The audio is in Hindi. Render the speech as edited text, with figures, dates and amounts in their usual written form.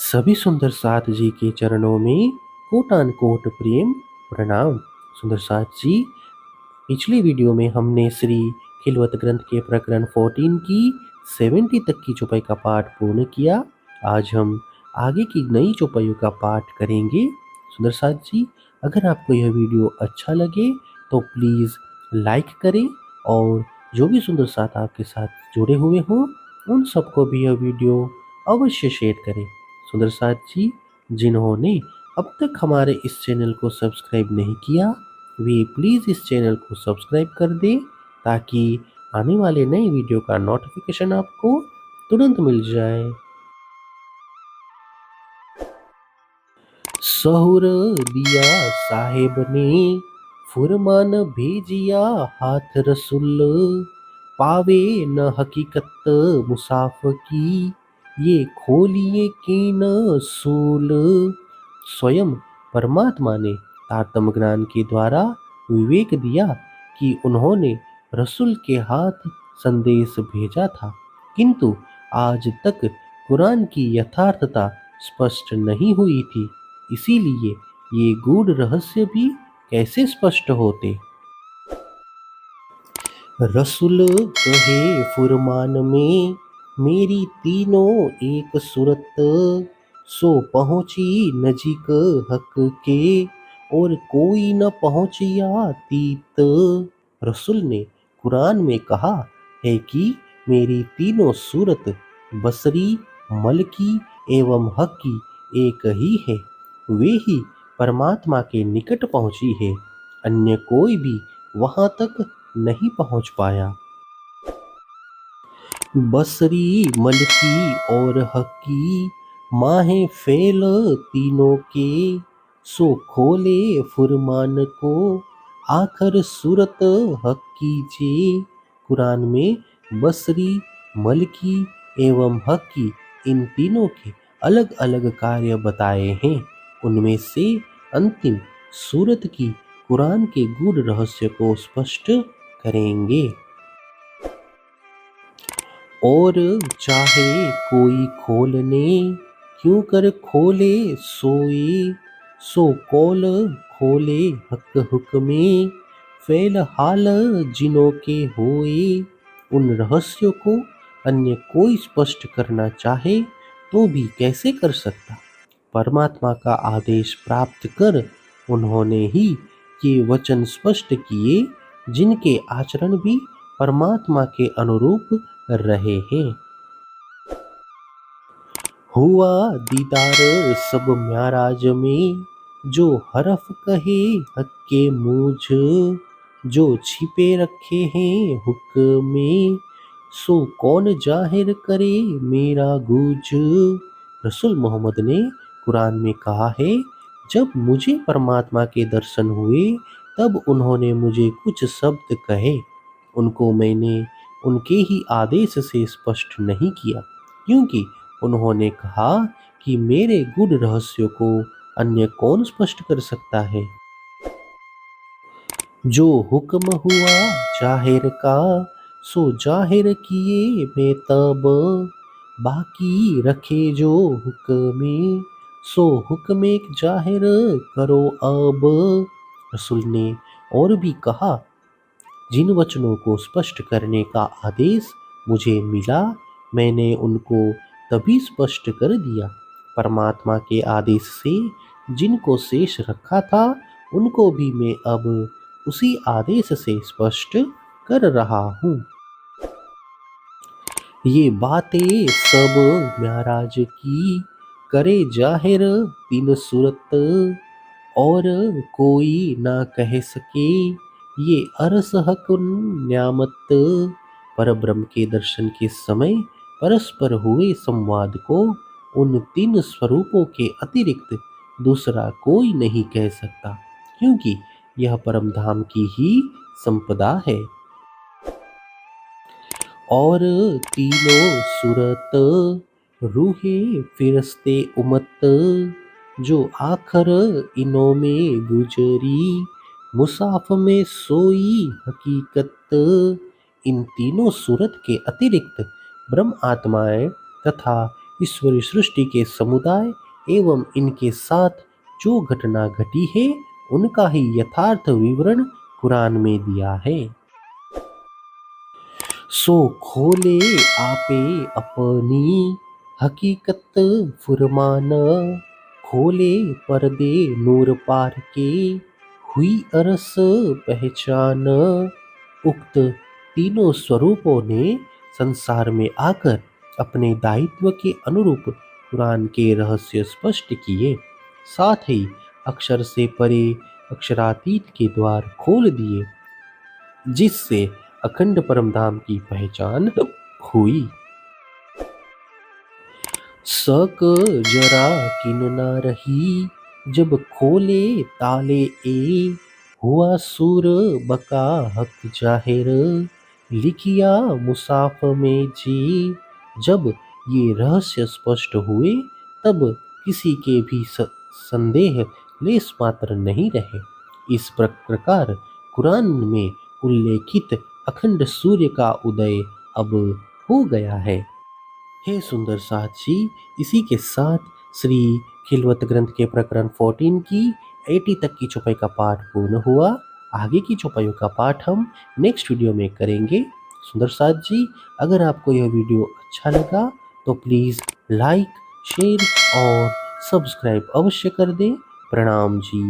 सभी सुंदर साथ जी के चरणों में कोटान कोट प्रेम प्रणाम। सुंदर साथ जी, पिछली वीडियो में हमने श्री खिलवत ग्रंथ के प्रकरण 14 की 70 तक की चौपाई का पाठ पूर्ण किया। आज हम आगे की नई चौपाइयों का पाठ करेंगे। सुंदर साथ जी, अगर आपको यह वीडियो अच्छा लगे तो प्लीज़ लाइक करें और जो भी सुंदर साथ आपके साथ जुड़े हुए हों उन सबको भी यह वीडियो अवश्य शेयर करें। सुंदर साथ जी, जिन्होंने अब तक हमारे इस चैनल को सब्सक्राइब नहीं किया वे प्लीज़ इस चैनल को सब्सक्राइब कर दें ताकि आने वाले नए वीडियो का नोटिफिकेशन आपको तुरंत मिल जाए। सहूर दिया साहेब ने फुरमान भेजिया हाथ रसुल, पावे न हकीकत मुसाफ की ये खोलिए की न सूल। स्वयं परमात्मा ने तारतम ज्ञान के द्वारा विवेक दिया कि उन्होंने रसूल के हाथ संदेश भेजा था, किंतु आज तक कुरान की यथार्थता स्पष्ट नहीं हुई थी। इसीलिए ये गूढ़ रहस्य भी कैसे स्पष्ट होते। रसूल कहे फुरमान में मेरी तीनों एक सूरत, सो पहुँची नजीक हक के और कोई न पहुँचिया तीत। रसूल ने कुरान में कहा है कि मेरी तीनों सूरत बसरी, मलकी एवं हक की एक ही है। वे ही परमात्मा के निकट पहुँची है, अन्य कोई भी वहाँ तक नहीं पहुँच पाया। बसरी, मलकी और हकी माहे फेल तीनों के, सो खोले फुरमान को आखर सूरत हकी जे। कुरान में बसरी, मलकी एवं हकी इन तीनों के अलग अलग कार्य बताए हैं। उनमें से अंतिम सूरत की कुरान के गूढ़ रहस्य को स्पष्ट करेंगे। और चाहे कोई खोलने क्यों कर खोले सोई, सो कौल खोले हक हुक्मे फैल हाल जिनों के होए। उन रहस्यों को अन्य कोई स्पष्ट करना चाहे तो भी कैसे कर सकता। परमात्मा का आदेश प्राप्त कर उन्होंने ही ये वचन स्पष्ट किए, जिनके आचरण भी परमात्मा के अनुरूप रहे हैं। हुआ दीदार सब म्याराज में, जो हरफ कहे हक्के मुझ, जो छिपे रखे हैं हुक्म में, सो कौन जाहिर करे मेरा गुज। रसूल मोहम्मद ने कुरान में कहा है, जब मुझे परमात्मा के दर्शन हुए तब उन्होंने मुझे कुछ शब्द कहे, उनको मैंने उनके ही आदेश से स्पष्ट नहीं किया, क्योंकि उन्होंने कहा कि मेरे गूढ़ रहस्यों को अन्य कौन स्पष्ट कर सकता है। जो हुक्म हुआ जाहिर का, सो जाहिर किए मैं तब, बाकी रखे जो हुक्मे, सो हुक्म एक जाहिर करो अब। रसूल ने और भी कहा, जिन वचनों को स्पष्ट करने का आदेश मुझे मिला मैंने उनको तभी स्पष्ट कर दिया। परमात्मा के आदेश से जिनको शेष रखा था उनको भी मैं अब उसी आदेश से स्पष्ट कर रहा हूँ। ये बातें सब महराज की करे जाहिर तीन सूरत, और कोई ना कह सके ये अरस हक न्यामत। पर ब्रह्म के दर्शन के समय परस्पर हुए संवाद को उन तीन स्वरूपों के अतिरिक्त दूसरा कोई नहीं कह सकता, क्योंकि यह परम धाम की ही संपदा है। और तीनों सूरत रूहे फिरस्ते उमत, जो आखर इनों में गुजरी मुसाफ में सोई हकीकत। इन तीनों सूरत के अतिरिक्त ब्रह्म आत्माएं तथा ईश्वरी सृष्टि के समुदाय एवं इनके साथ जो घटना घटी है उनका ही यथार्थ विवरण कुरान में दिया है। सो खोले आपे अपनी हकीकत फुरमान, खोले पर्दे नूर पार के हुई अरस पहचान। उक्त तीनों स्वरूपों ने संसार में आकर अपने दायित्व के अनुरूप कुरान के रहस्य स्पष्ट किए, साथ ही अक्षर से परे अक्षरातीत के द्वार खोल दिए, जिससे अखंड परमधाम की पहचान हुई। सक जरा किन ना रही जब खोले ताले ए, हुआ सूर बका हक जाहिर लिखिया मुसाफ में जी। जब ये रहस्य स्पष्ट हुए तब किसी के भी संदेह लेस मात्र नहीं रहे। इस प्रकार कुरान में उल्लेखित अखंड सूर्य का उदय अब हो गया है। हे सुंदर साथ जी, इसी के साथ श्री खिलवत ग्रंथ के प्रकरण 14 की 80 तक की चौपाई का पाठ पूर्ण हुआ। आगे की चौपाइयों का पाठ हम नेक्स्ट वीडियो में करेंगे। सुंदर साथ जी, अगर आपको यह वीडियो अच्छा लगा तो प्लीज़ लाइक, शेयर और सब्सक्राइब अवश्य कर दें। प्रणाम जी।